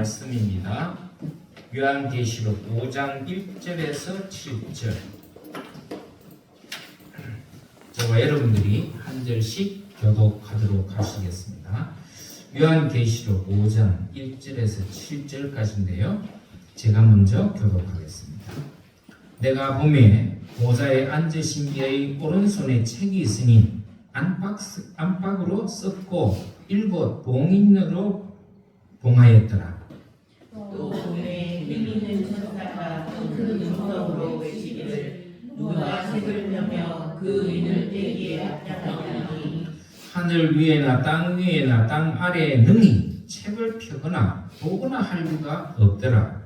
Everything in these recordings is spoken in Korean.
말씀입니다. 요한계시록 5장 1절에서 7절. 저와 여러분들이 한 절씩 교독하도록 하시겠습니다. 요한계시록 5장 1절에서 7절까지인데요. 제가 먼저 교독하겠습니다. 내가 보매 보좌에 앉으신 이의 오른손에 책이 있으니 안팎으로 썼고 7 봉인으로 봉하였더라. 또 보매 힘 있는 천사가 큰 음성으로 외치기를 누가 책을 펴며 그 인을 떼기에 합당하니 하늘 위에나 땅 위에나 땅 아래에 능히 책을 펴거나 보거나 할 리가 없더라.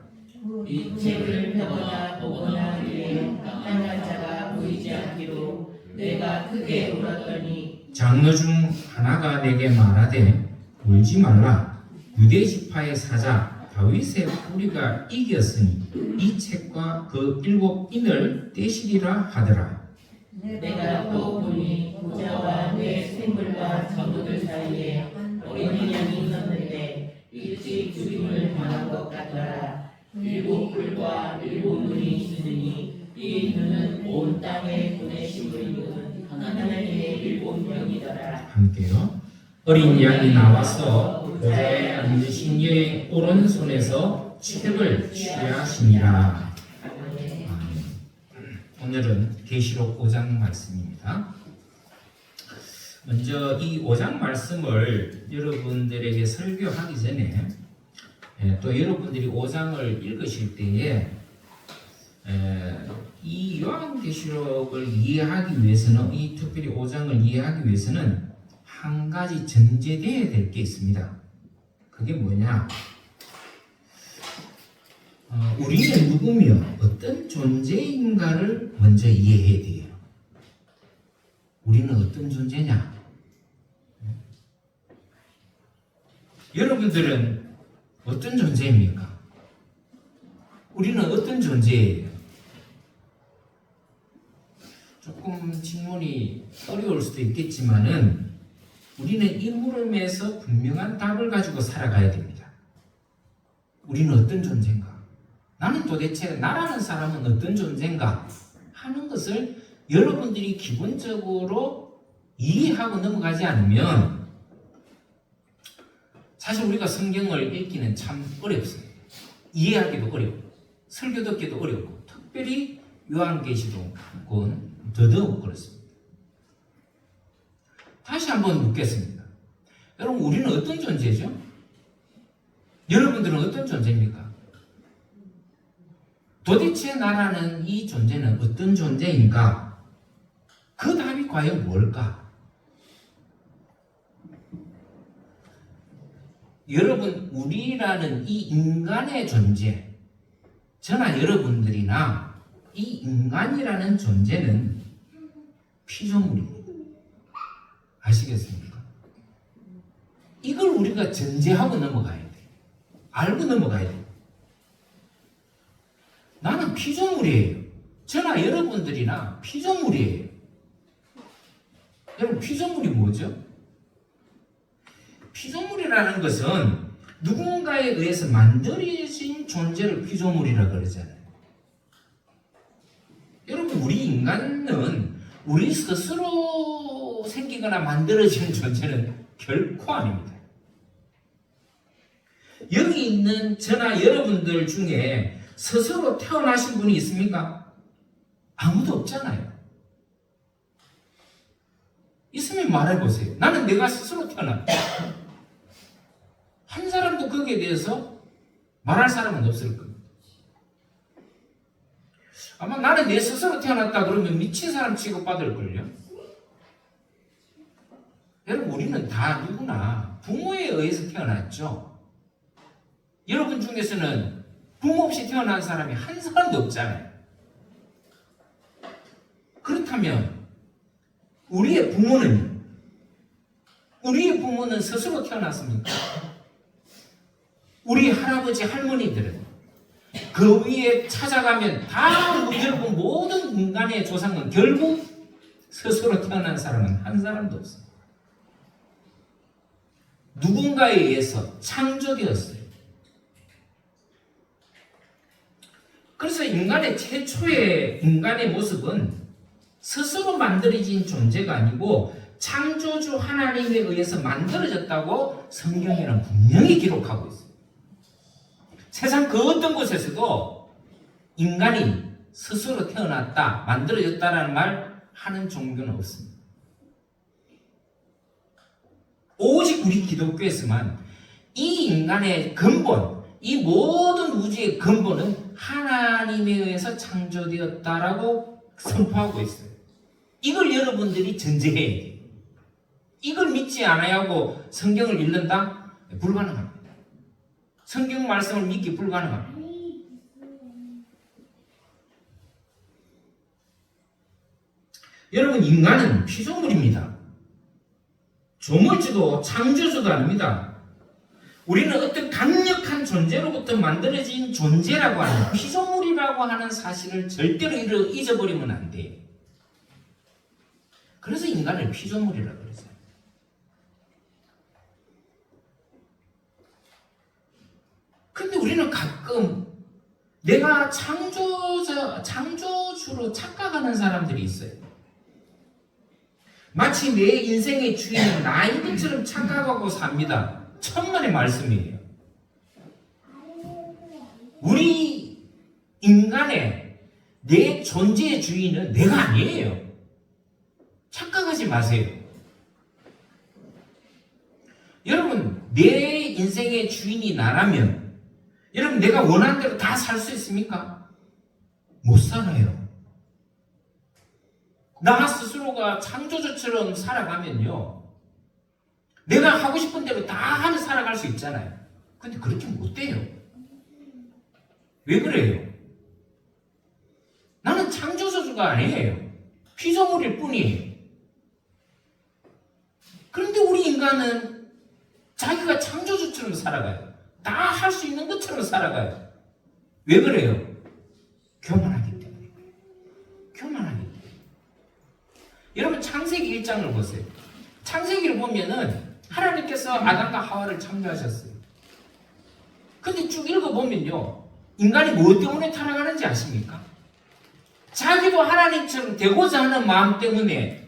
이 책을 펴거나 보거나 하기에 합당한 자가 보이지 않기로 내가 크게 울었더니 장로 중 하나가 내게 말하되 울지 말라. 유대 지파의 사자 다윗의 뿌리가 이겼으니 이 책과 그 7 인을 떼시리라 하더라. 내가 또 보니 보좌와 내 생물과 전우들 사이에 어린 양이 있었는데 일찍 죽임을 당한 것 같더라. 7 뿔과 7 눈이 있으니 이 눈은 온 땅에 보내심을 이룬 하나님의 7 명이더라. 함께요. 어린 양이 나와서 보좌에 앉으신 이의 오른손에서 책을 취하시니라. 오늘은 계시록 5장 말씀입니다. 먼저 이 5장 말씀을 여러분들에게 설교하기 전에 또 여러분들이 5장을 읽으실 때에 이 요한계시록을 이해하기 위해서는, 이 특별히 5장을 이해하기 위해서는 한 가지 전제되어야 될 게 있습니다. 그게 뭐냐? 우리는 누구며 어떤 존재인가를 먼저 이해해야 돼요. 우리는 어떤 존재냐? 여러분들은 어떤 존재입니까? 우리는 어떤 존재예요? 조금 질문이 어려울 수도 있겠지만은 우리는 이 물음에서 분명한 답을 가지고 살아가야 됩니다. 우리는 어떤 존재인가? 나는 도대체 나라는 사람은 어떤 존재인가? 하는 것을 여러분들이 기본적으로 이해하고 넘어가지 않으면 사실 우리가 성경을 읽기는 참 어렵습니다. 이해하기도 어렵고 설교 듣기도 어렵고 특별히 요한계시록은 더더욱 그렇습니다. 다시 한번 묻겠습니다. 여러분, 우리는 어떤 존재죠? 여러분들은 어떤 존재입니까? 도대체 나라는 이 존재는 어떤 존재인가? 그 답이 과연 뭘까? 여러분, 우리라는 이 인간의 존재, 저나 여러분들이나 이 인간이라는 존재는 피조물입니다. 아시겠습니까? 이걸 우리가 전제하고 넘어가야 돼. 알고 넘어가야 돼. 나는 피조물이에요. 저나 여러분들이나 피조물이에요. 여러분, 피조물이 뭐죠? 피조물이라는 것은 누군가에 의해서 만들어진 존재를 피조물이라고 그러잖아요. 여러분, 우리 인간은 우리 스스로 생기거나 만들어지는 존재는 결코 아닙니다. 여기 있는 저나 여러분들 중에 스스로 태어나신 분이 있습니까? 아무도 없잖아요. 있으면 말해보세요. 나는 내가 스스로 태어났다. 한 사람도 거기에 대해서 말할 사람은 없을 겁니다. 아마 나는 내 스스로 태어났다 그러면 미친 사람 취급받을걸요. 여러분, 우리는 다 누구나 부모에 의해서 태어났죠. 여러분 중에서는 부모 없이 태어난 사람이 한 사람도 없잖아요. 그렇다면 우리의 부모는 스스로 태어났습니까? 우리 할아버지 할머니들은 그 위에 찾아가면 다 여러분 모든 인간의 조상은 결국 스스로 태어난 사람은 한 사람도 없습니다. 누군가에 의해서 창조되었어요. 그래서 인간의 최초의 인간의 모습은 스스로 만들어진 존재가 아니고 창조주 하나님에 의해서 만들어졌다고 성경에는 분명히 기록하고 있어요. 세상 그 어떤 곳에서도 인간이 스스로 태어났다, 만들어졌다라는 말 하는 종교는 없습니다. 오직 우리 기독교에서만 이 인간의 근본, 이 모든 우주의 근본은 하나님에 의해서 창조되었다라고 선포하고 있어요. 이걸 여러분들이 전제해야 돼요. 이걸 믿지 않아야 하고 성경을 읽는다? 불가능합니다. 성경 말씀을 믿기 불가능합니다. 여러분, 인간은 피조물입니다. 조물주도 창조주도 아닙니다. 우리는 어떤 강력한 존재로부터 만들어진 존재라고 하는 피조물이라고 하는 사실을 절대로 잊어버리면 안 돼요. 그래서 인간을 피조물이라고 그러죠. 근데 우리는 가끔 내가 창조주로 착각하는 사람들이 있어요. 마치 내 인생의 주인은 나인 것처럼 착각하고 삽니다. 천만의 말씀이에요. 우리 인간의 내 존재의 주인은 내가 아니에요. 착각하지 마세요. 여러분, 내 인생의 주인이 나라면 여러분, 내가 원하는 대로 다 살 수 있습니까? 못 살아요. 나 스스로가 창조주처럼 살아가면요, 내가 하고 싶은 대로 다 하며 살아갈 수 있잖아요. 근데 그렇게 못 돼요. 왜 그래요? 나는 창조주가 아니에요. 피조물일 뿐이에요. 그런데 우리 인간은 자기가 창조주처럼 살아가요. 다 할 수 있는 것처럼 살아가요. 왜 그래요? 교만하기 때문에. 교만하기 때문에. 여러분, 창세기 1장을 보세요. 창세기를 보면은 하나님께서 아담과 하와를 창조하셨어요. 근데 쭉 읽어보면요, 인간이 무엇 때문에 타락하는지 아십니까? 자기도 하나님처럼 되고자 하는 마음 때문에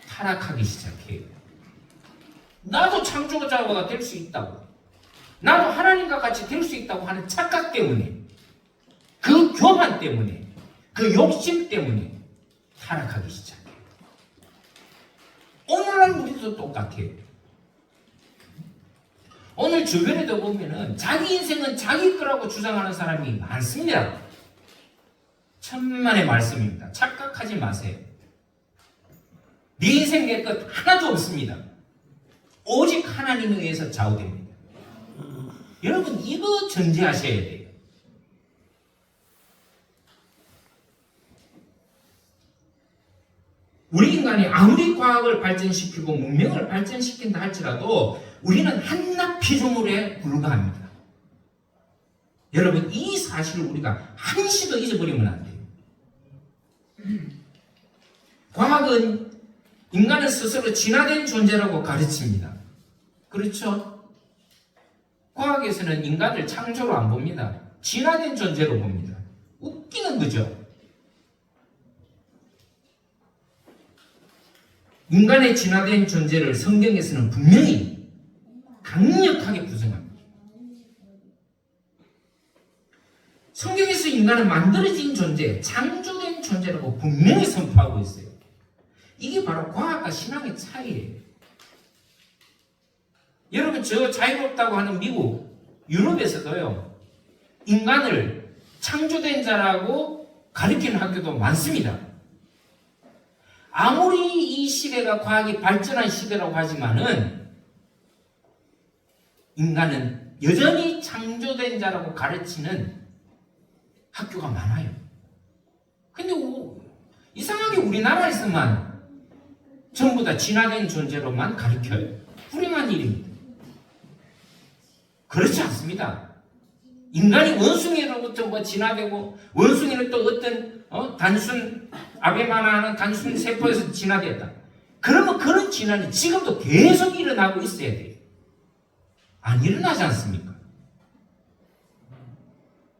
타락하기 시작해요. 나도 창조자가 될 수 있다고, 나도 하나님과 같이 될 수 있다고 하는 착각 때문에, 그 교만 때문에, 그 욕심 때문에 타락하기 시작해요. 오늘날 우리도 똑같아요. 오늘 주변에도 보면은 자기 인생은 자기 거라고 주장하는 사람이 많습니다. 천만의 말씀입니다. 착각하지 마세요. 네 인생 내 것 하나도 없습니다. 오직 하나님에 의해서 좌우됩니다. 여러분, 이거 전제하셔야 돼요. 우리 인간이 아무리 과학을 발전시키고 문명을 발전시킨다 할지라도 우리는 한낱 피조물에 불과합니다. 여러분, 이 사실을 우리가 한시도 잊어버리면 안 돼요. 과학은 인간은 스스로 진화된 존재라고 가르칩니다. 그렇죠? 과학에서는 인간을 창조로 안 봅니다. 진화된 존재로 봅니다. 웃기는 거죠. 인간의 진화된 존재를 성경에서는 분명히 강력하게 부정합니다. 성경에서 인간은 만들어진 존재, 창조된 존재라고 분명히 선포하고 있어요. 이게 바로 과학과 신앙의 차이예요. 여러분, 저 자유롭다고 하는 미국, 유럽에서도요, 인간을 창조된 자라고 가리키는 학교도 많습니다. 아무리 이 시대가 과학이 발전한 시대라고 하지만은 인간은 여전히 창조된 자라고 가르치는 학교가 많아요. 근데 이상하게 우리나라에서만 전부 다 진화된 존재로만 가르쳐요. 불행한 일입니다. 그렇지 않습니다. 인간이 원숭이로부터 진화되고, 원숭이는 또 어떤 단순 아베마나는 단순 세포에서 진화되었다. 그러면 그런 진화는 지금도 계속 일어나고 있어야 돼요. 안 일어나지 않습니까?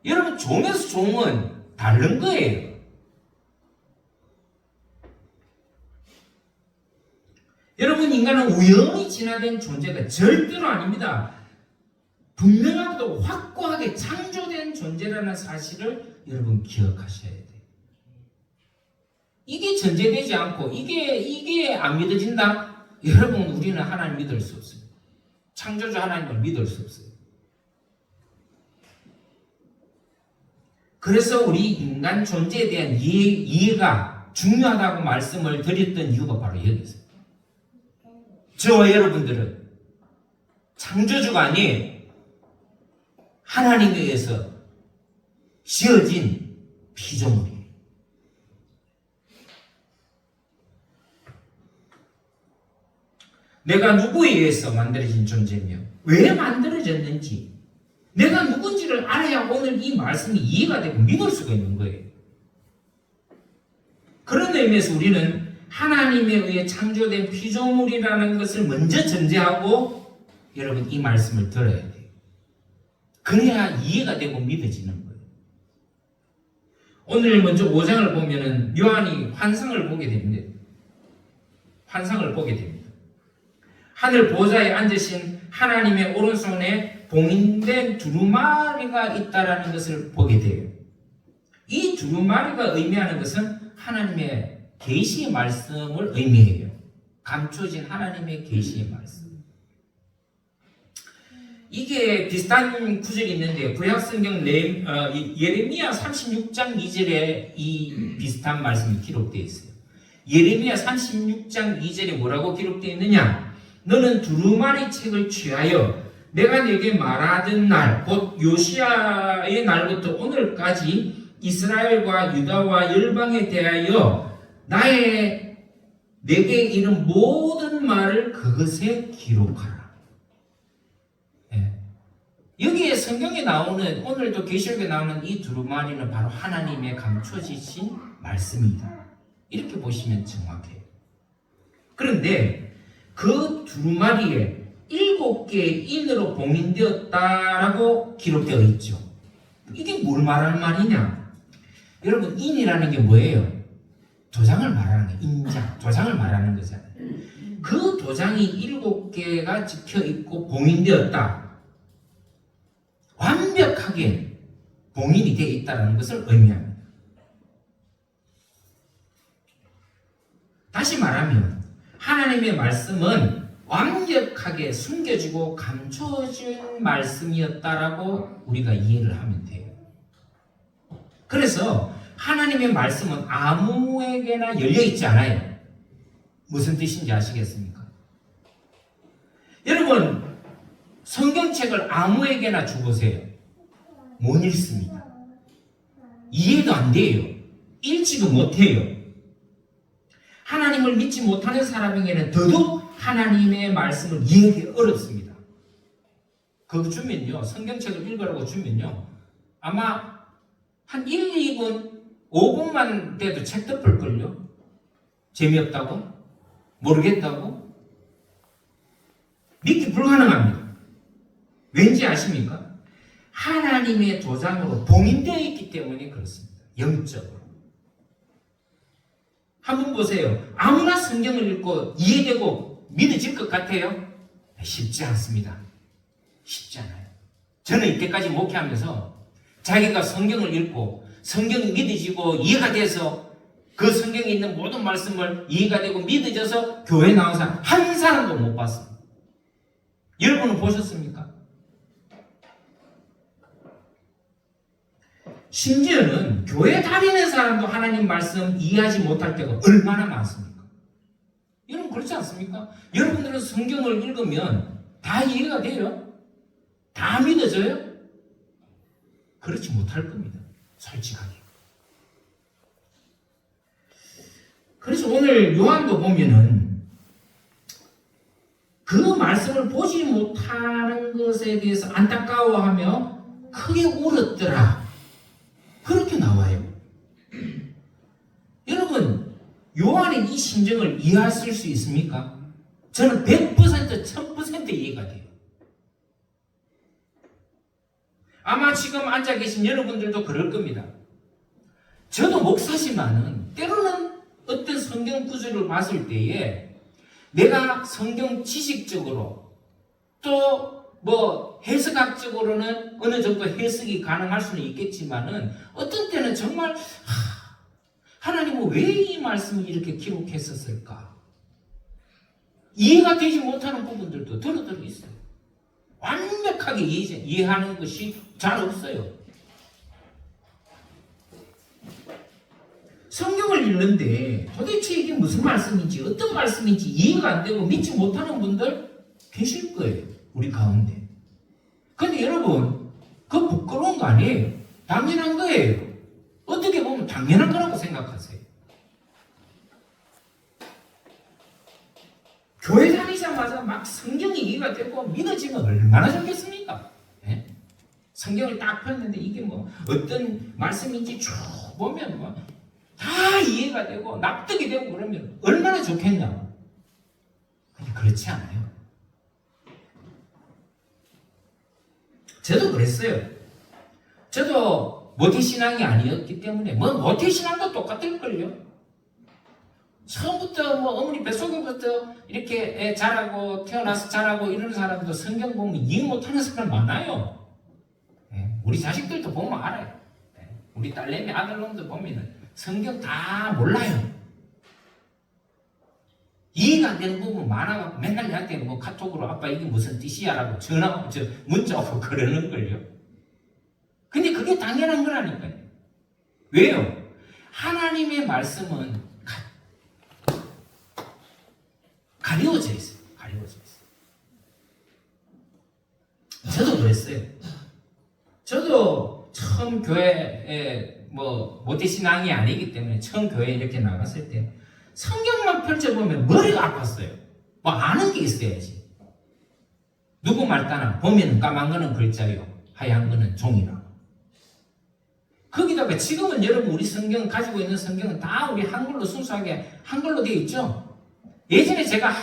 여러분, 종에서 종은 다른 거예요. 여러분, 인간은 우연히 진화된 존재가 절대로 아닙니다. 분명하고도 확고하게 창조된 존재라는 사실을 여러분 기억하셔야 돼요. 이게 전제되지 않고 이게 안 믿어진다? 여러분, 우리는 하나님 믿을 수 없어요. 창조주 하나님을 믿을 수 없어요. 그래서 우리 인간 존재에 대한 이해가 중요하다고 말씀을 드렸던 이유가 바로 여기서. 저와 여러분들은 창조주가 아닌 하나님에 의해서 지어진 피조물이에요. 내가 누구에 의해서 만들어진 존재며 왜 만들어졌는지 내가 누군지를 알아야 오늘 이 말씀이 이해가 되고 믿을 수가 있는 거예요. 그런 의미에서 우리는 하나님에 의해 창조된 피조물이라는 것을 먼저 전제하고 여러분 이 말씀을 들어야 돼요. 그래야 이해가 되고 믿어지는 거예요. 오늘 먼저 5장을 보면은 요한이 환상을 보게 됩니다. 환상을 보게 됩니다. 하늘 보좌에 앉으신 하나님의 오른손에 봉인된 두루마리가 있다라는 것을 보게 돼요. 이 두루마리가 의미하는 것은 하나님의 계시의 말씀을 의미해요. 감춰진 하나님의 계시의 말씀. 이게 비슷한 구절이 있는데 구약성경 예레미야 36장 2절에 이 비슷한 말씀이 기록되어 있어요. 예레미야 36장 2절에 뭐라고 기록되어 있느냐? 너는 두루마리 책을 취하여 내가 네게 말하던 날, 곧 요시야의 날부터 오늘까지 이스라엘과 유다와 열방에 대하여 내게 이른 모든 말을 그것에 기록하라. 예. 여기에 성경에 나오는, 오늘도 계시록에 나오는 이 두루마리는 바로 하나님의 감춰지신 말씀이다. 이렇게 보시면 정확해요. 그런데 그 두루마리에 7개의 인으로 봉인되었다라고 기록되어 있죠. 이게 뭘 말하는 말이냐? 여러분, 인이라는 게 뭐예요? 도장을 말하는 게 인장, 도장을 말하는 거잖아요. 그 도장이 7개가 찍혀 있고 봉인되었다. 완벽하게 봉인이 되어 있다는 것을 의미합니다. 다시 말하면 하나님의 말씀은 완벽하게 숨겨지고 감춰진 말씀이었다라고 우리가 이해를 하면 돼요. 그래서 하나님의 말씀은 아무에게나 열려있지 않아요. 무슨 뜻인지 아시겠습니까? 여러분, 성경책을 아무에게나 줘보세요. 못 읽습니다. 이해도 안 돼요. 읽지도 못해요. 하나님을 믿지 못하는 사람에게는 더더욱 하나님의 말씀을 이해하기 어렵습니다. 그거 주면요, 성경책을 읽으라고 주면요, 아마 한 1, 2분, 5분만 돼도 책 덮을걸요? 재미없다고? 모르겠다고? 믿기 불가능합니다. 왠지 아십니까? 하나님의 도장으로 봉인되어 있기 때문에 그렇습니다. 영적으로. 한번 보세요. 아무나 성경을 읽고 이해되고 믿어질 것 같아요? 쉽지 않습니다. 쉽지 않아요. 저는 이때까지 목회하면서 자기가 성경을 읽고 성경이 믿어지고 이해가 돼서 그 성경에 있는 모든 말씀을 이해가 되고 믿어져서 교회 나온 사람 한 사람도 못 봤어요. 여러분은 보셨습니까? 심지어는 교회 다니는 사람도 하나님 말씀 이해하지 못할 때가 얼마나 많습니까? 여러분 그렇지 않습니까? 여러분들은 성경을 읽으면 다 이해가 돼요? 다 믿어져요? 그렇지 못할 겁니다. 솔직하게. 그래서 오늘 요한도 보면은 그 말씀을 보지 못하는 것에 대해서 안타까워하며 크게 울었더라. 그렇게 나와요. 여러분, 요한의 이 심정을 이해하실 수 있습니까? 저는 100%, 1000% 이해가 돼요. 아마 지금 앉아 계신 여러분들도 그럴 겁니다. 저도 목사지만은 때로는 어떤 성경 구절을 봤을 때에 내가 성경 지식적으로 또 뭐 해석학적으로는 어느 정도 해석이 가능할 수는 있겠지만은 어떤 때는 정말 하나님은 왜 이 말씀을 이렇게 기록했었을까? 이해가 되지 못하는 부분들도 들어 있어요. 완벽하게 이해하는 것이 잘 없어요. 성경을 읽는데 도대체 이게 무슨 말씀인지 어떤 말씀인지 이해가 안 되고 믿지 못하는 분들 계실 거예요. 우리 가운데. 근데 여러분 그거 부끄러운 거 아니에요. 당연한 거예요. 어떻게 보면 당연한 거라고 생각하세요. 교회 다니자마자 막 성경이 이해가 되고 믿어지면 얼마나 좋겠습니까? 네? 성경을 딱 폈는데 이게 뭐 어떤 말씀인지 쭉 보면 뭐 다 이해가 되고 납득이 되고 그러면 얼마나 좋겠냐고. 근데 그렇지 않아요. 저도 그랬어요. 저도 모태신앙이 아니었기 때문에 뭐 모태신앙도 똑같을걸요. 처음부터 뭐 어머니 뱃속에부터 이렇게 자라고 태어나서 자라고 이런 사람도 성경 보면 이해 못하는 사람 많아요. 우리 자식들도 보면 알아요. 우리 딸내미 아들놈도 보면 성경 다 몰라요. 이해가 안 되는 부분 많아갖고 맨날 나한테 뭐 카톡으로 아빠 이게 무슨 뜻이야 라고 문자 오고 그러는 걸요. 근데 그게 당연한 거라니까요. 왜요? 하나님의 말씀은 가려져 있어요. 가려져 있어요. 저도 그랬어요. 저도 처음 교회에 뭐 모태신앙이 아니기 때문에 처음 교회에 이렇게 나갔을 때 성경만 펼쳐보면 머리가 아팠어요. 뭐 아는 게 있어야지. 누구 말따나 보면 까만 거는 글자요, 하얀 거는 종이라고. 거기다가 지금은 여러분 우리 성경 가지고 있는 성경은 다 우리 한글로 순수하게 한글로 되어 있죠. 예전에 제가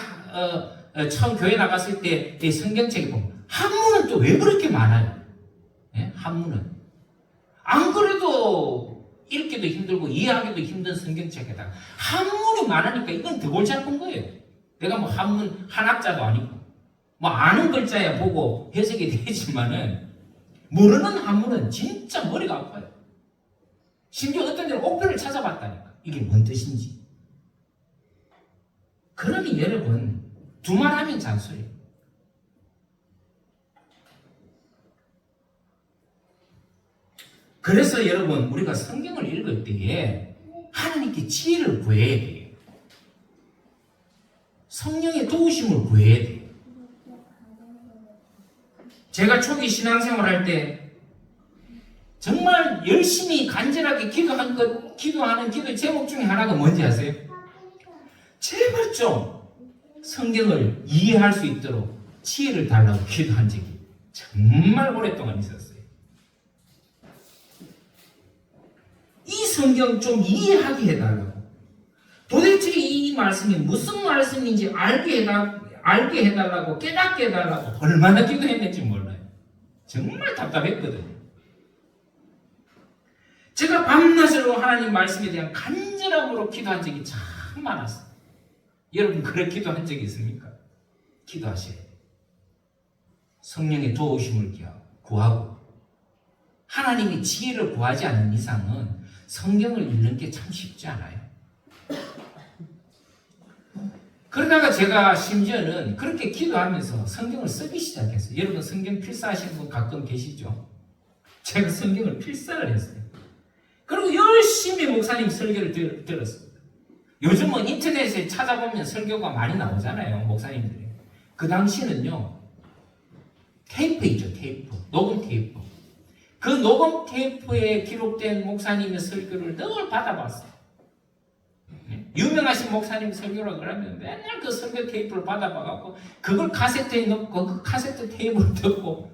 처음 교회 나갔을 때 성경책에 보면 한문은 또 왜 그렇게 많아요? 예? 한문은 안 그래도 읽기도 힘들고 이해하기도 힘든 성경책에다가 한문이 많으니까 이건 더 골치 아픈 거예요. 내가 뭐 한문 한학자도 아니고 뭐 아는 글자야 보고 해석이 되지만은 모르는 한문은 진짜 머리가 아파요. 심지어 어떤 데는 옥편을 찾아봤다니까. 이게 뭔 뜻인지. 그러니 여러분 두말하면 잔소리. 그래서 여러분 우리가 성경을 읽을 때에 하나님께 지혜를 구해야 돼요. 성령의 도우심을 구해야 돼요. 제가 초기 신앙생활 할 때 정말 열심히 간절하게 기도하는 기도의 제목 중에 하나가 뭔지 아세요? 제발 좀 성경을 이해할 수 있도록 지혜를 달라고 기도한 적이 정말 오랫동안 있었어요. 이 성경 좀 이해하게 해달라고. 도대체 이 말씀이 무슨 말씀인지 알게 해달라고, 깨닫게 해달라고 얼마나 기도했는지 몰라요. 정말 답답했거든요. 제가 밤낮으로 하나님 말씀에 대한 간절함으로 기도한 적이 참 많았어요. 여러분 그렇게 기도한 적이 있습니까? 기도하셔야 돼요. 성령의 도우심을 구하고 하나님의 지혜를 구하지 않는 이상은 성경을 읽는 게 참 쉽지 않아요. 그러다가 제가 심지어는 그렇게 기도하면서 성경을 쓰기 시작했어요. 여러분 성경 필사하시는 분 가끔 계시죠? 제가 성경을 필사를 했어요. 그리고 열심히 목사님 설교를 들었습니다. 요즘은 인터넷에 찾아보면 설교가 많이 나오잖아요. 목사님들이. 그 당시는요. 테이프이죠. 테이프. 녹음 테이프. 그 녹음 테이프에 기록된 목사님의 설교를 늘 받아봤어요. 유명하신 목사님 설교라 그러면 맨날 그 설교 테이프를 받아봐갖고 그걸 카세트에 넣고 그 카세트 테이프를 듣고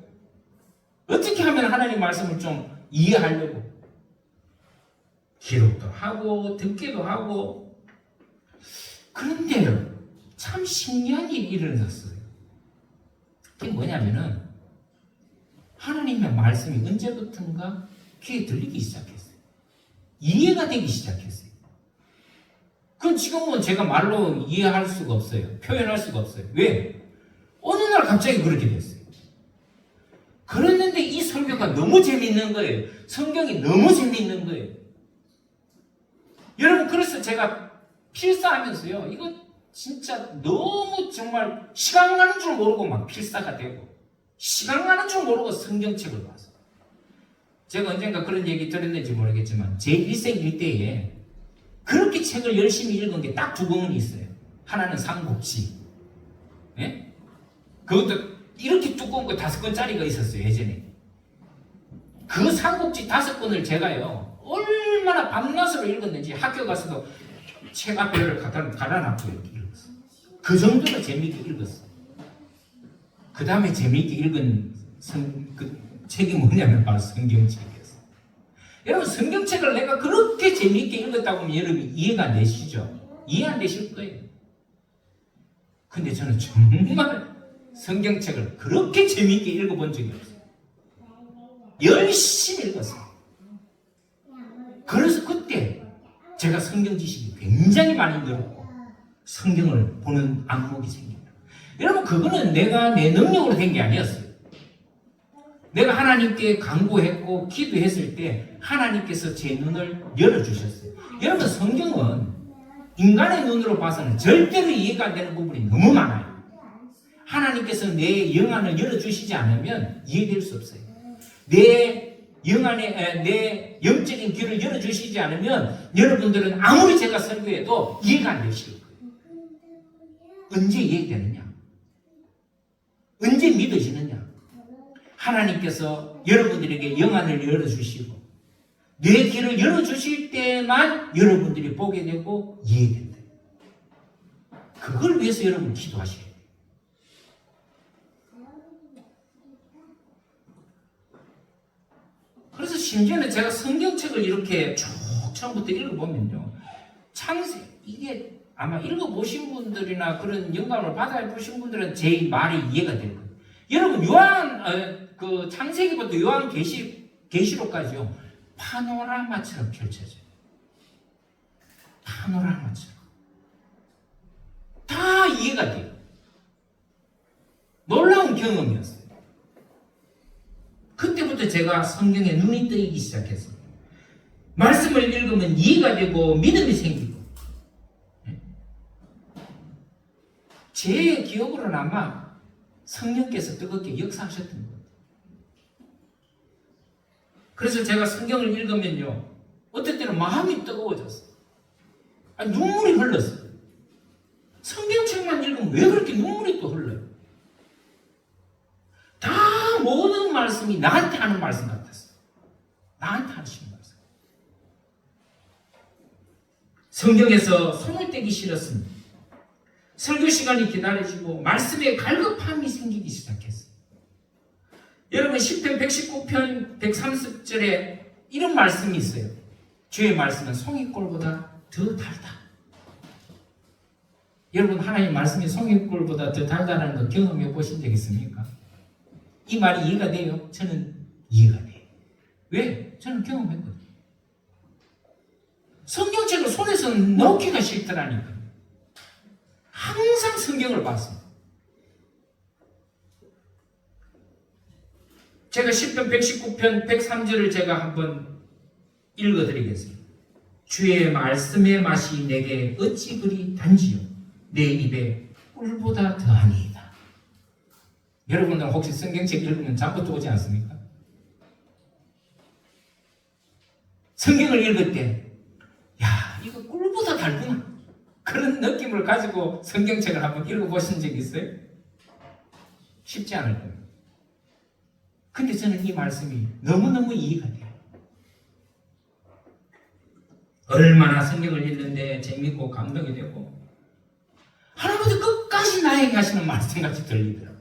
어떻게 하면 하나님 말씀을 좀 이해하려고 기록도 하고 듣기도 하고. 그런데 참 신기한 일이 일어났어요. 그게 뭐냐면은 하나님의 말씀이 언제부턴가 귀에 들리기 시작했어요. 이해가 되기 시작했어요. 그건 지금은 제가 말로 이해할 수가 없어요. 표현할 수가 없어요. 왜? 어느 날 갑자기 그렇게 됐어요. 그랬는데 이 설교가 너무 재밌는 거예요. 성경이 너무 재밌는 거예요. 여러분, 그래서 제가 필사하면서요, 이거 진짜 너무 정말 시간 가는 줄 모르고 막 필사가 되고, 시간 가는 줄 모르고 성경책을 봐서. 제가 언젠가 그런 얘기 들었는지 모르겠지만, 제 일생 일대에 그렇게 책을 열심히 읽은 게 딱 두 권이 있어요. 하나는 삼국지. 예? 그것도 이렇게 두꺼운 거 5권짜리가 있었어요, 예전에. 그 삼국지 5권을 제가요, 얼마나 밤낮으로 읽었는지 학교 가서도 책 앞에를 갈아놨고 이렇게 읽었어요. 그 정도로 재미있게 읽었어요. 그 다음에 재미있게 읽은 그 책이 뭐냐면 바로 성경책이었어요. 여러분, 성경책을 내가 그렇게 재미있게 읽었다고 하면 여러분이 이해가 안 되시죠? 이해 안 되실 거예요. 근데 저는 정말 성경책을 그렇게 재미있게 읽어본 적이 없어요. 열심히 읽었어요. 그래서 그때 제가 성경 지식이 굉장히 많이 늘었고 성경을 보는 안목이 생깁니다. 여러분, 그거는 내가 내 능력으로 된 게 아니었어요. 내가 하나님께 간구했고 기도했을 때 하나님께서 제 눈을 열어주셨어요. 여러분, 성경은 인간의 눈으로 봐서는 절대로 이해가 안 되는 부분이 너무 많아요. 하나님께서 내 영안을 열어주시지 않으면 이해될 수 없어요. 내 영적인 귀를 열어주시지 않으면 여러분들은 아무리 제가 설교해도 이해가 안 되실 거예요. 언제 이해되느냐? 언제 믿어지느냐? 하나님께서 여러분들에게 영안을 열어주시고 내 귀를 열어주실 때만 여러분들이 보게 되고 이해된다. 그걸 위해서 여러분 기도하셔야 돼요. 그래서 심지어는 제가 성경책을 이렇게 쭉 처음부터 읽어보면요, 창세기, 이게 아마 읽어보신 분들이나 그런 영감을 받아보신 분들은 제 말이 이해가 될 거예요. 여러분, 그 창세기부터 요한 계시록까지요, 파노라마처럼 펼쳐져요. 파노라마처럼. 다 이해가 돼요. 놀라운 경험이었어요. 그때부터 제가 성경에 눈이 뜨이기 시작했어요. 말씀을 읽으면 이해가 되고 믿음이 생기고. 제 기억으로는 아마 성령께서 뜨겁게 역사하셨던 거예요. 그래서 제가 성경을 읽으면요, 어떨 때는 마음이 뜨거워졌어요. 눈물이 흘렀어요. 성경책만 읽으면 왜 그렇게 눈물이 또 흘러요? 다 모든 말씀이 나한테 하는 말씀 같았어요. 나한테 하시는 말씀. 성경에서 손을 떼기 싫었습니다. 설교 시간이 기다려지고 말씀에 갈급함이 생기기 시작했어요. 여러분, 10편 119편 130절에 이런 말씀이 있어요. 주의 말씀은 송이꿀보다 더 달다. 여러분, 하나님 말씀이 송이꿀보다 더 달다는 거 경험해 보신 적 있습니까? 이 말이 이해가 돼요? 저는 이해가 돼요. 왜? 저는 경험했거든요. 성경책을 손에서 놓기가 싫더라니까요. 항상 성경을 봤습니다. 제가 10편 119편 103절을 제가 한번 읽어드리겠습니다. 주의 말씀의 맛이 내게 어찌 그리 단지요 내 입에 꿀보다 더하니이다. 여러분들 혹시 성경책 읽으면 잠부터 오지 않습니까? 성경을 읽을 때, 야, 이거 꿀보다 달구나, 그런 느낌을 가지고 성경책을 한번 읽어보신 적 있어요? 쉽지 않을 거예요. 근데 저는 이 말씀이 너무너무 이해가 돼요. 얼마나 성경을 읽는데 재밌고 감동이 되고 하나님도 끝까지 나에게 하시는 말씀같이 들리더라고요.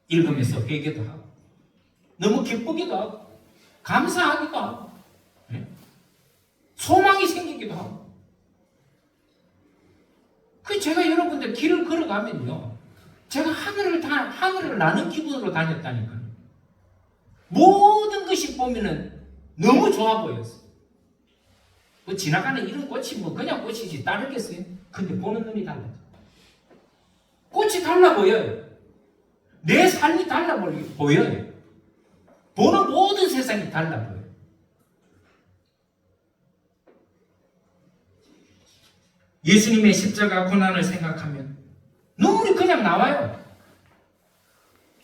읽으면서 회개도 하고 너무 기쁘기도 하고 감사하기도 하고 소망이 생기기도 하고. 그 제가 여러분들 길을 걸어가면요, 제가 하늘을 나는 기분으로 다녔다니까요. 모든 것이 보면은 너무 좋아 보였어요. 그 지나가는 이런 꽃이 뭐 그냥 꽃이지 다르겠어요? 근데 보는 눈이 달라요. 꽃이 달라 보여요. 내 삶이 달라 보여요. 보는 모든 세상이 달라 보여요. 예수님의 십자가 고난을 생각하면 눈물이 그냥 나와요.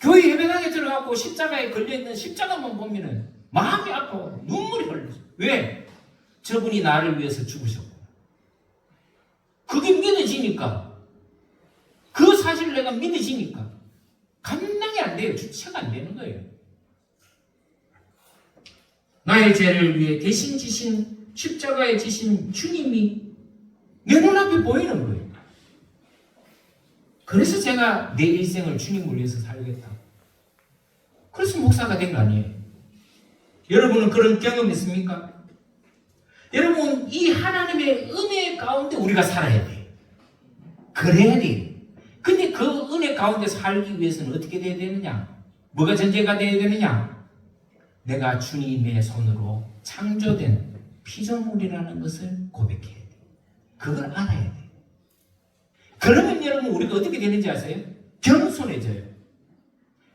교회 예배당에 들어가고 십자가에 걸려있는 십자가만 보면은 마음이 아파요. 눈물이 흘러요. 왜? 저분이 나를 위해서 죽으셨고. 그게 믿어지니까. 그 사실을 내가 믿어지니까. 감당이 안 돼요. 주체가 안 되는 거예요. 나의 죄를 위해 대신 지신 십자가에 지신 주님이 내 눈앞에 보이는 거예요. 그래서 제가 내 일생을 주님을 위해서 살겠다. 그래서 목사가 된 거 아니에요. 여러분은 그런 경험 있습니까? 여러분, 이 하나님의 은혜 가운데 우리가 살아야 돼요. 그래야 돼요. 근데 그 은혜 가운데 살기 위해서는 어떻게 돼야 되느냐? 뭐가 전제가 돼야 되느냐? 내가 주님의 손으로 창조된 피조물이라는 것을 고백해야 돼요. 그걸 알아야 돼요. 그러면 여러분 우리가 어떻게 되는지 아세요? 겸손해져요.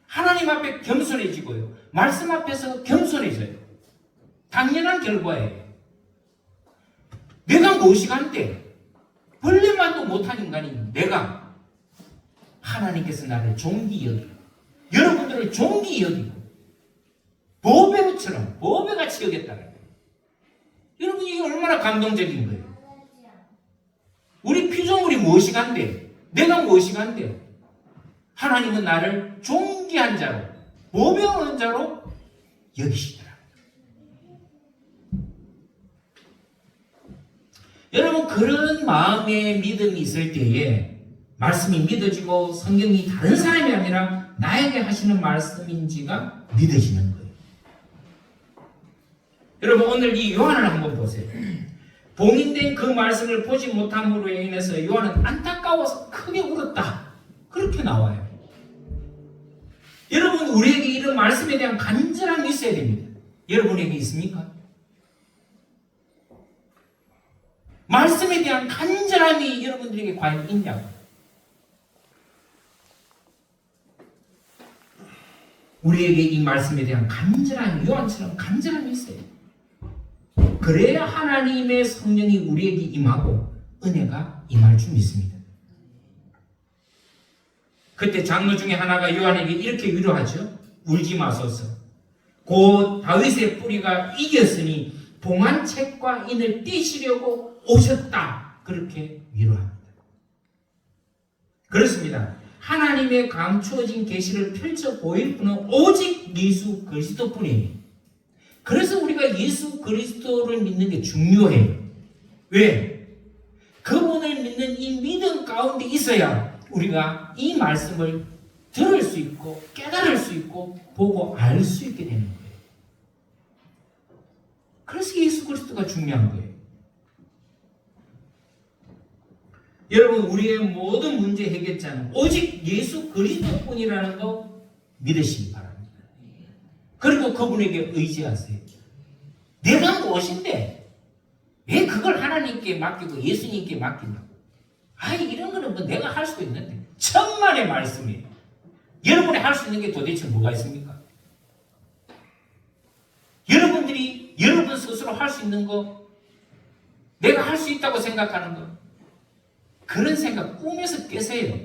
하나님 앞에 겸손해지고요. 말씀 앞에서 겸손해져요. 당연한 결과예요. 내가 무엇이간데 벌레만도 못한 인간인 내가 하나님께서 나를 존귀 여기고 여러분들을 존귀 여기고 보배처럼 보배같이 여겼다는 거예요. 여러분 이게 얼마나 감동적인 거예요. 우리 피조물이 무엇이간데 내가 무엇이간데 하나님은 나를 존귀한 자로 보배로운 자로 여기시더라. 여러분 그런 마음의 믿음이 있을 때에 말씀이 믿어지고 성경이 다른 사람이 아니라 나에게 하시는 말씀인지가 믿어지는 거예요. 여러분 오늘 이 요한을 한번 보세요. 봉인된 그 말씀을 보지 못함으로 인해서 요한은 안타까워서 크게 울었다. 그렇게 나와요. 여러분 우리에게 이런 말씀에 대한 간절함이 있어야 됩니다. 여러분에게 있습니까? 말씀에 대한 간절함이 여러분들에게 과연 있냐고. 우리에게 이 말씀에 대한 간절함이 요한처럼 간절함이 있어요. 그래야 하나님의 성령이 우리에게 임하고 은혜가 임할 줄 믿습니다. 그때 장로 중에 하나가 요한에게 이렇게 위로하죠. 울지 마소서. 곧 다윗의 뿌리가 이겼으니 봉한 책과 인을 떼시려고 오셨다. 그렇게 위로합니다. 그렇습니다. 하나님의 감추어진 계시를 펼쳐 보일 분은 오직 예수 그리스도뿐이에요. 그래서 우리가 예수 그리스도를 믿는 게 중요해요. 왜? 그분을 믿는 이 믿음 가운데 있어야 우리가 이 말씀을 들을 수 있고 깨달을 수 있고 보고 알 수 있게 되는 거예요. 그래서 예수 그리스도가 중요한 거예요. 여러분 우리의 모든 문제 해결자는 오직 예수 그리스도뿐이라는 거 믿으시기 바랍니다. 그리고 그분에게 의지하세요. 내가 무엇인데 왜 그걸 하나님께 맡기고 예수님께 맡긴다고? 이런 거는 뭐 내가 할 수도 있는데 천만의 말씀이에요. 여러분이 할 수 있는 게 도대체 뭐가 있습니까? 여러분들이 여러분 스스로 할 수 있는 거, 내가 할 수 있다고 생각하는 거, 그런 생각 꿈에서 깨세요.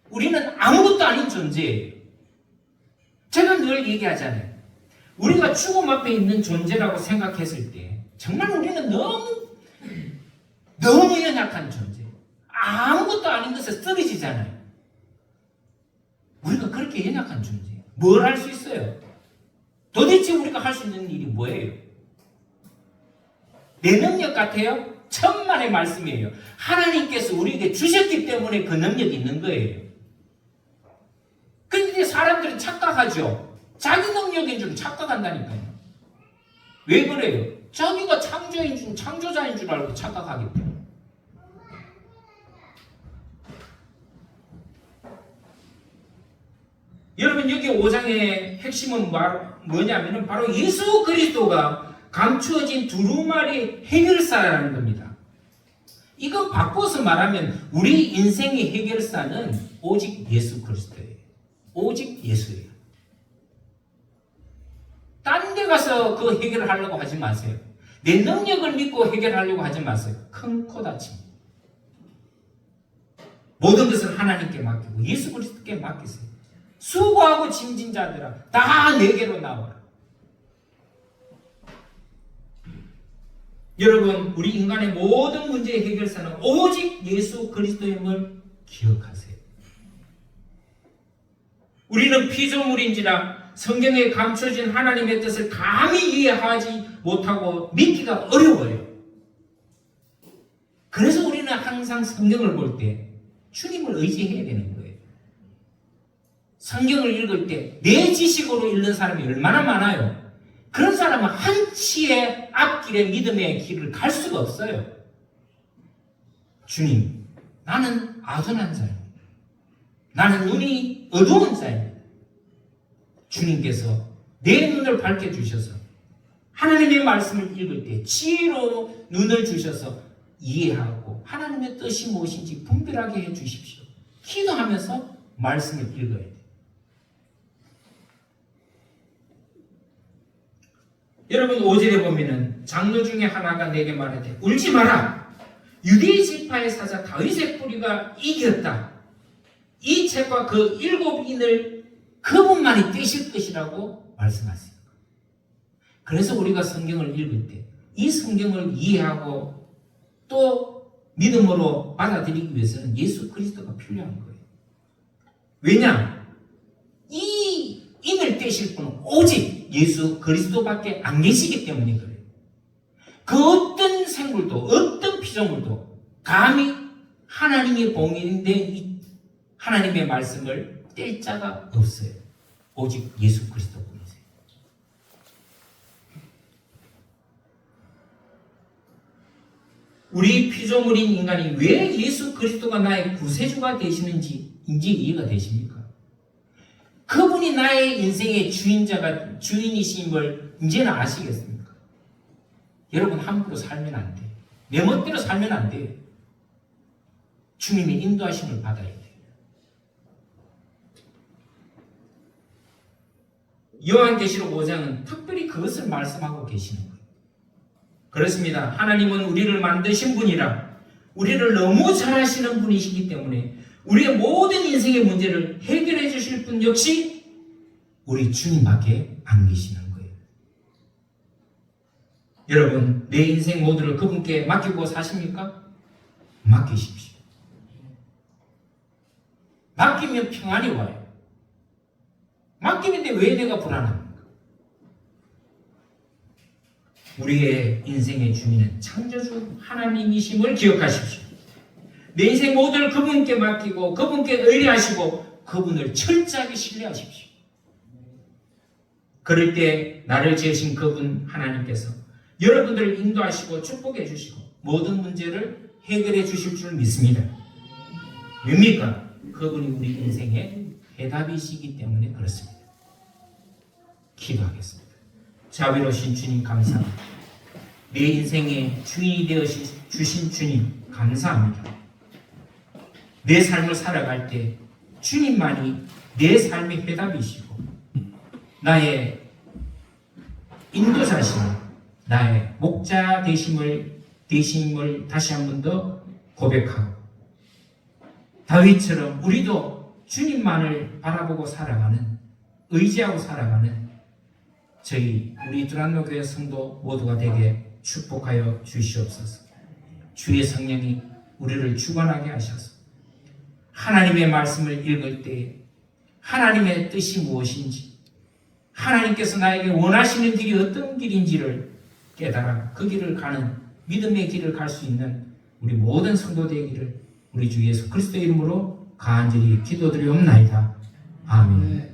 우리는 아무것도 아닌 존재예요. 제가 늘 얘기하잖아요. 우리가 죽음 앞에 있는 존재라고 생각했을 때 정말 우리는 너무 연약한 존재. 아무것도 아닌 것에 쓰러지잖아요. 우리가 그렇게 연약한 존재예요. 뭘 할 수 있어요? 도대체 우리가 할 수 있는 일이 뭐예요? 내 능력 같아요? 천만의 말씀이에요. 하나님께서 우리에게 주셨기 때문에 그 능력이 있는 거예요. 근데 사람들은 착각하죠. 자기 능력인 줄 착각한다니까요. 왜 그래요? 자기가 창조자인 줄 알고 착각하기 때문에. 여러분 여기 5장의 핵심은 뭐냐면은 바로 예수 그리스도가 감추어진 두루마리 해결사라는 겁니다. 이거 바꿔서 말하면 우리 인생의 해결사는 오직 예수 그리스도예요. 오직 예수예요. 딴 데 가서 그 해결을 하려고 하지 마세요. 내 능력을 믿고 해결하려고 하지 마세요. 큰 코 다칩니다. 모든 것을 하나님께 맡기고 예수 그리스도께 맡기세요. 수고하고 짐진 자들아 다 내게로 나와라. 여러분, 우리 인간의 모든 문제의 해결사는 오직 예수 그리스도임을 기억하세요. 우리는 피조물인지라 성경에 감춰진 하나님의 뜻을 감히 이해하지 못하고 믿기가 어려워요. 그래서 우리는 항상 성경을 볼 때 주님을 의지해야 되는 거예요. 성경을 읽을 때 내 지식으로 읽는 사람이 얼마나 많아요. 그런 사람은 한치의 앞길의 믿음의 길을 갈 수가 없어요. 주님, 나는 아둔한 자입니다. 나는 눈이 어두운 자입니다. 주님께서 내 눈을 밝혀주셔서 하나님의 말씀을 읽을 때 지혜로 눈을 주셔서 이해하고 하나님의 뜻이 무엇인지 분별하게 해주십시오. 기도하면서 말씀을 읽어야 돼요. 여러분 5절에 보면은 장로 중에 하나가 내게 말하되 울지 마라. 유대 지파의 사자 다윗의 뿌리가 이겼다. 이 책과 그 7인을 그분만이 떼실 것이라고 말씀하세요. 그래서 우리가 성경을 읽을 때 이 성경을 이해하고 또 믿음으로 받아들이기 위해서는 예수 그리스도가 필요한 거예요. 왜냐? 이 인을 떼실 분은 오직 예수 그리스도밖에 안 계시기 때문에 그래요. 그 어떤 생물도 어떤 피조물도 감히 하나님의 봉인된 이 하나님의 말씀을 뗄 자가 없어요. 오직 예수 그리스도뿐이세요. 우리 피조물인 인간이 왜 예수 그리스도가 나의 구세주가 되시는지 이제 이해가 되십니까? 그분이 나의 인생의 주인이심을 이제는 아시겠습니까? 여러분 함부로 살면 안 돼요. 내 멋대로 살면 안 돼요. 주님의 인도하심을 받아야 돼요. 요한계시록 5장은 특별히 그것을 말씀하고 계시는 거예요. 그렇습니다. 하나님은 우리를 만드신 분이라 우리를 너무 잘 아시는 분이시기 때문에 우리의 모든 인생의 문제를 해결해 주실 분 역시 우리 주님밖에 안 계시는 거예요. 여러분, 내 인생 모두를 그분께 맡기고 사십니까? 맡기십시오. 맡기면 평안이 와요. 맡기는데 왜 내가 불안합니까? 우리의 인생의 주인은 창조주 하나님이심을 기억하십시오. 내 인생 모두를 그분께 맡기고 그분께 의뢰하시고 그분을 철저하게 신뢰하십시오. 그럴 때 나를 지으신 그분 하나님께서 여러분들을 인도하시고 축복해 주시고 모든 문제를 해결해 주실 줄 믿습니다. 왜입니까? 그분이 우리 인생의 해답이시기 때문에 그렇습니다. 기도하겠습니다. 자비로우신 주님 감사합니다. 내 인생의 주인이 되어 주신 주님 감사합니다. 내 삶을 살아갈 때 주님만이 내 삶의 해답이시고 나의 인도자시고 나의 목자 되심을 다시 한 번 더 고백하고 다윗처럼 우리도 주님만을 바라보고 살아가는 의지하고 살아가는 우리 두란노 교회 성도 모두가 되게 축복하여 주시옵소서. 주의 성령이 우리를 주관하게 하셔서 하나님의 말씀을 읽을 때 하나님의 뜻이 무엇인지 하나님께서 나에게 원하시는 길이 어떤 길인지를 깨달아 그 길을 가는 믿음의 길을 갈 수 있는 우리 모든 성도 되기를 우리 주 예수 그리스도의 이름으로 간절히 기도드리옵나이다. 아멘.